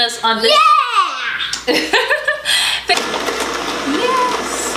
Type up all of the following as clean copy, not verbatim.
us on this. Yeah! Yes!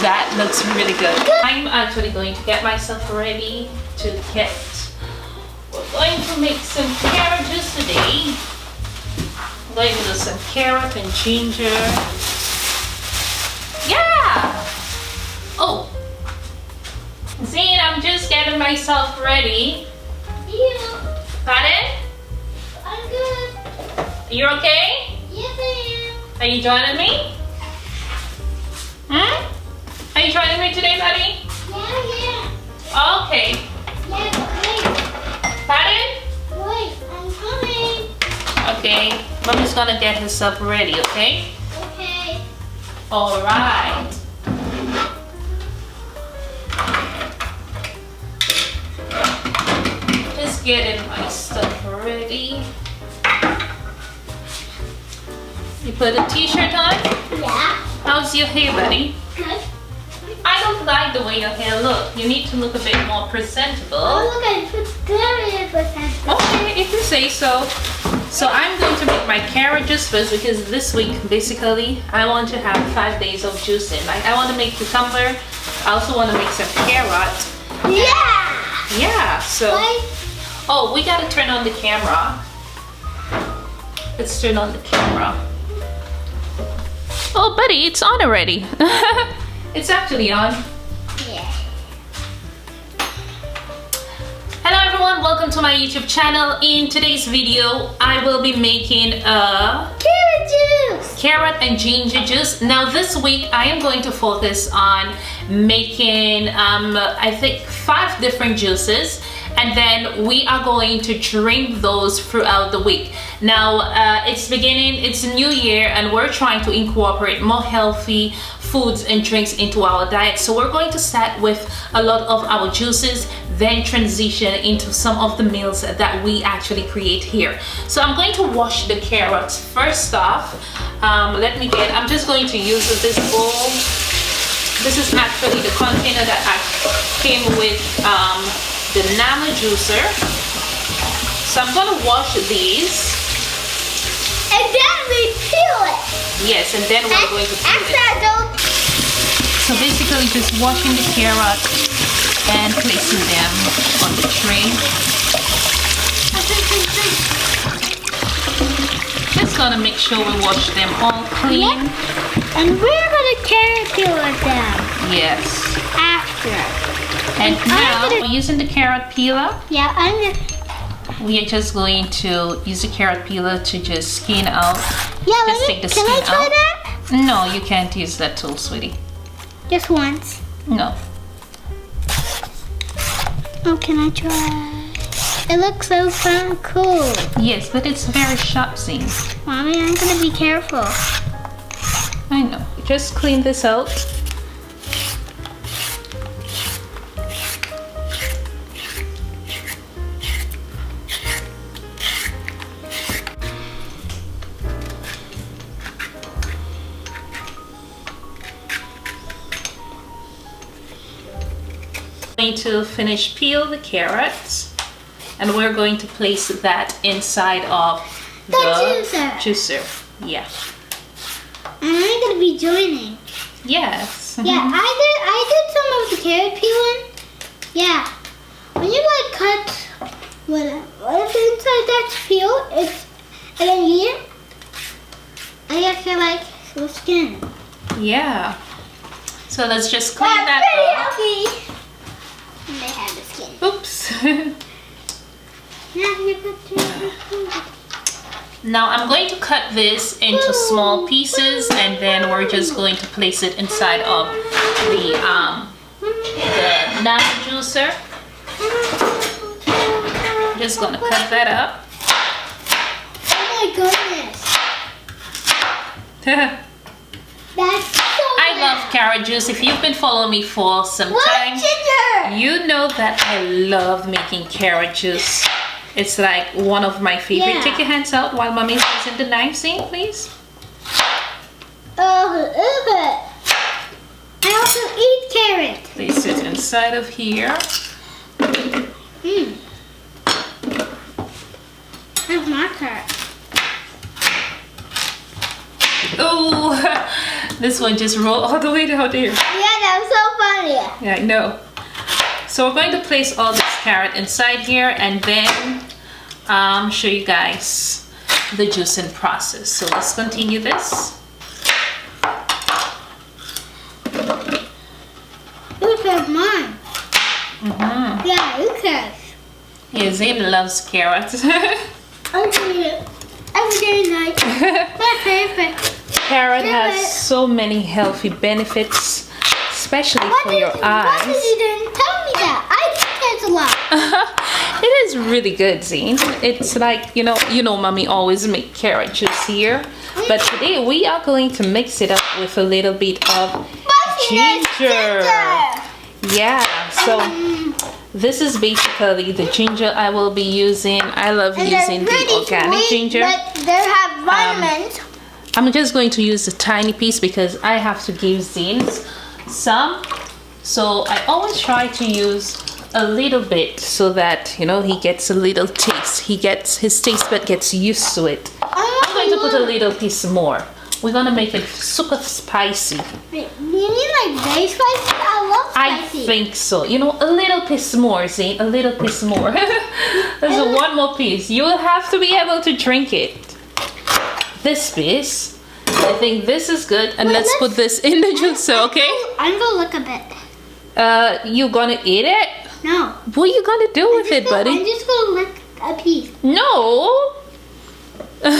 That looks really good. I'm actually going to get myself ready to get. We're going to make some carrot juice today. I'm going to do some carrot and ginger. Yeah! Oh! Zane, I'm just getting myself ready. Yeah. Pardon? I'm good. You're okay? Yes, I am. Are you joining me? Hmm? Are you joining me today, buddy? Yeah. Okay. Yeah, but wait. Pardon? Wait, I'm coming. Okay. Mommy's gonna get herself ready, okay? Okay. Alright. Just getting my stuff ready. You put a t-shirt on? Yeah. How's your hair, buddy? Good. I don't like the way your hair looks. You need to look a bit more presentable. Oh, look, I put very presentable. Okay, if you say so. So I'm going to make my carrot juice first because this week, basically, I want to have 5 days of juicing. Like, I want to make cucumber. I also want to make some carrot. Yeah. Yeah, so... Wait. Oh, we gotta turn on the camera. Let's turn on the camera. Oh, buddy, it's on already. It's actually on. Yeah. Hello everyone, welcome to my YouTube channel. In today's video, I will be making a Carrot juice. carrot and ginger juice. Now this week, I am going to focus on making, I think 5 different juices. And then we are going to drink those throughout the week. Now, it's a new year, and we're trying to incorporate more healthy foods and drinks into our diet. So we're going to start with a lot of our juices, then transition into some of the meals that we actually create here. So I'm going to wash the carrots first off. I'm just going to use this bowl. This is actually the container that came with the nano juicer. So I'm going to wash these. And then we peel it. Yes, and then we're going to peel it. So basically just washing the carrot and placing them on the tray. Just gonna make sure we wash them all clean. Yep. And we're gonna carrot peel them. Yes. After. And now we're using the carrot peeler. Yeah, We are just going to use the carrot peeler to just skin out. Yeah, just take the skin can I try out. that? No, you can't use that tool, sweetie. Just once. No. Oh, can I try? It looks so fun, cool. Yes, but it's very sharp, see. Mommy, I'm gonna be careful. I know. Just clean this out. Going to finish peel the carrots, and we're going to place that inside of the juicer. Yeah. And I'm gonna be joining. Yes. Yeah, I did some of the carrot peeling. Yeah. When you like cut what's inside that peel, it's and then here I have to like the skin. Yeah. So let's just clean That's that pretty up. healthy. And they have the skin. Oops. Now you put Now I'm going to cut this into small pieces, and then we're just going to place it inside of the nano juicer. Just gonna cut that up. Oh my goodness. That's so I love carrot juice. If you've been following me for some time, ginger? you know that I love making carrot juice. It's like one of my favorite. Yeah. Take your hands out while mommy's using the knife, see, please. Oh, look. I also eat carrot. Place it inside of here. That's my carrot. This one just rolled all the way down there. Yeah, that was so funny. Yeah, I know. So we're going to place all this carrot inside here and then show you guys the juicing process. So let's continue this. Look at mine. Mm-hmm. Yeah, look at it. Yeah, Zane loves carrots. I eat it every day and night. My favorite. Carrot has so many healthy benefits, especially for your eyes. Why did you didn't tell me that? I think there's a lot. It is really good, Zane. It's like, you know, mommy always make carrot juice here. But today we are going to mix it up with a little bit of ginger. Yeah, so this is basically the ginger I will be using. I love using the organic ginger. But they have vitamins. I'm just going to use a tiny piece because I have to give Zane some. So I always try to use a little bit so that, he gets a little taste. His taste bud gets used to it. I'm going to put a little piece more. We're gonna make it super spicy. Wait, you mean like very spicy? I love spicy. I think so. A little piece more, Zane. A little piece more. There's one more piece. You will have to be able to drink it. This piece. I think this is good. And let's put this in the juicer, okay? I'm gonna look a bit. You gonna eat it? No. What are you gonna do with it, buddy? I'm just gonna lick a piece. No. See,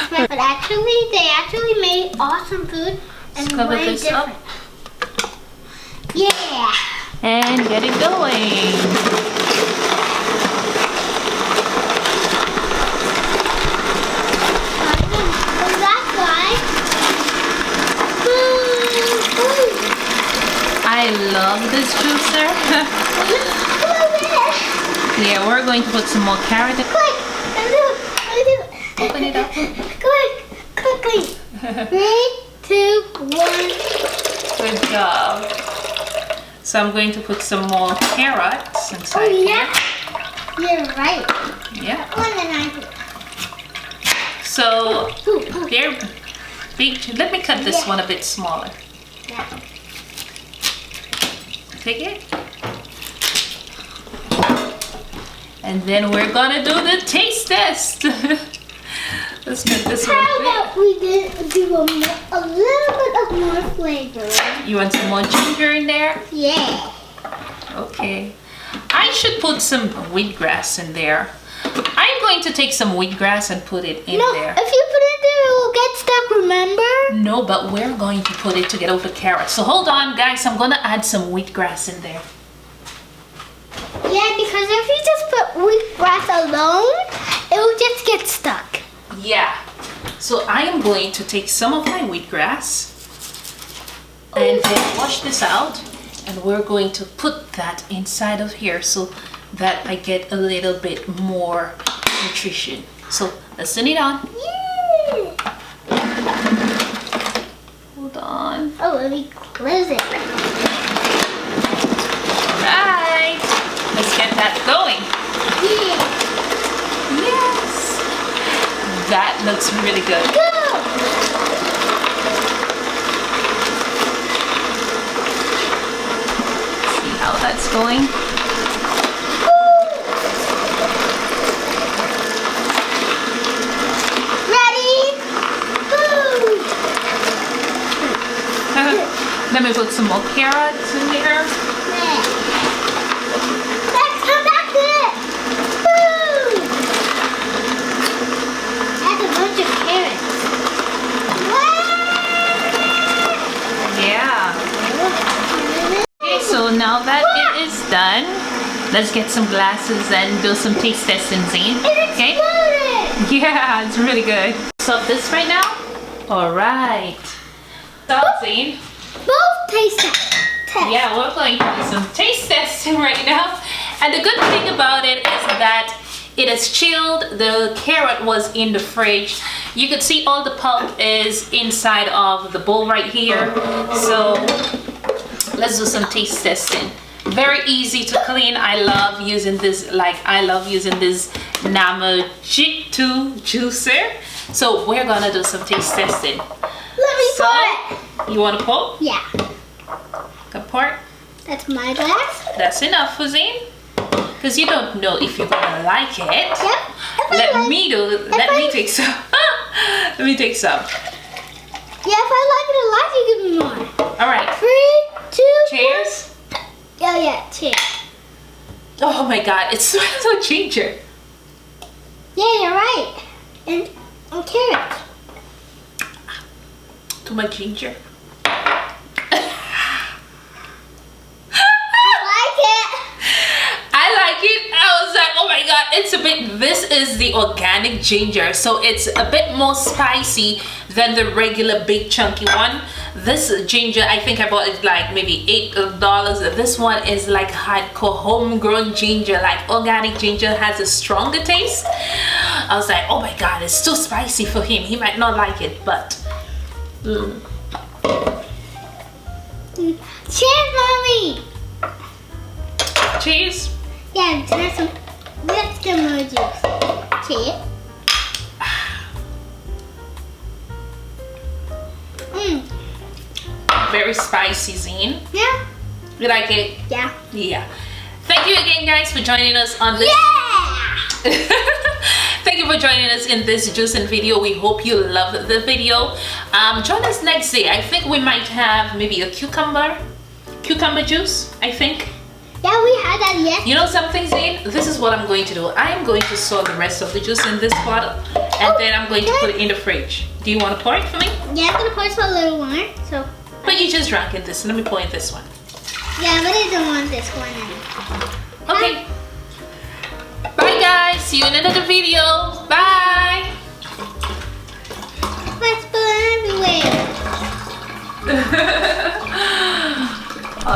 but they actually made awesome food and cover way this different. up. Yeah. And get it going. That's why. I love this juicer. Yeah, we're going to put some more carrot. Quick! Open it up. Quickly. 3, 2, 1. Good job. So I'm going to put some more carrots inside here. You're right. Yeah. One. So they're big. Let me cut this one a bit smaller. Yeah. Take it. And then we're gonna do the taste test. Let's get this one. How about we do a little bit of more flavor? You want some more ginger in there? Yeah. Okay. I should put some wheatgrass in there. I'm going to take some wheatgrass and put it in there. If you put it there, it will get stuck, remember? No, but we're going to put it to get over carrots. So hold on, guys. I'm gonna add some wheatgrass in there. Yeah, because if you just put wheatgrass alone, it will just get stuck. Yeah. So I am going to take some of my wheatgrass and then wash this out, and we're going to put that inside of here so that I get a little bit more nutrition. So let's turn it on. Yeah. Hold on. Oh, let me close it. Alright. Let's get that going. Yeah. Yes. That looks really good. Go! See how that's going? Let me put some more carrots in here. Let's come back to it. Woo! That's a bunch of carrots. Yeah. Okay, so now that it is done, let's get some glasses and do some taste testing, Zane. Okay? Yeah, it's really good. Stop this right now. All right. Stop, Zane. Both taste test. Yeah, we're going to do some taste testing right now. And the good thing about it is that it is chilled. The carrot was in the fridge. You can see all the pulp is inside of the bowl right here. So let's do some taste testing. Very easy to clean. I love using this Namajitu juicer. So we're gonna do some taste testing. Let me put it. You want to pour? Yeah. Can pour? That's my glass. That's enough, Zane. Because you don't know if you're gonna like it. Yep. Let me take some. Let me take some. Yeah, if I like it a lot, you give me more. All right. 3, 2, Cheers. 1. Oh yeah, cheers. Oh my God, it smells like ginger. Yeah, you're right. And carrots. Too much ginger. It's a bit, this is the organic ginger, so it's a bit more spicy than the regular big chunky one. This ginger, I think I bought it like maybe $8. This one is like hardcore homegrown ginger, like organic ginger, has a stronger taste. I was like, oh my God, it's too spicy for him. He might not like it, but Cheers, Mommy. Cheers. Yeah, let's get more juice. Cheers. Very spicy, Zine. Yeah. You like it? Yeah. Yeah. Thank you again, guys, for joining us on this. Yeah. Thank you for joining us in this juicing video. We hope you love the video. Join us next day. I think we might have maybe a cucumber juice, I think. Yeah, we had that yesterday. You know something, Zane? This is what I'm going to do. I am going to store the rest of the juice in this bottle, and then I'm going to put it in the fridge. Do you want to pour it for me? Yeah, I'm gonna pour it for a little more. So. But you just drank it this. Let me pour it this one. Yeah, but I don't want this one. Okay. Bye, guys. See you in another video. Bye.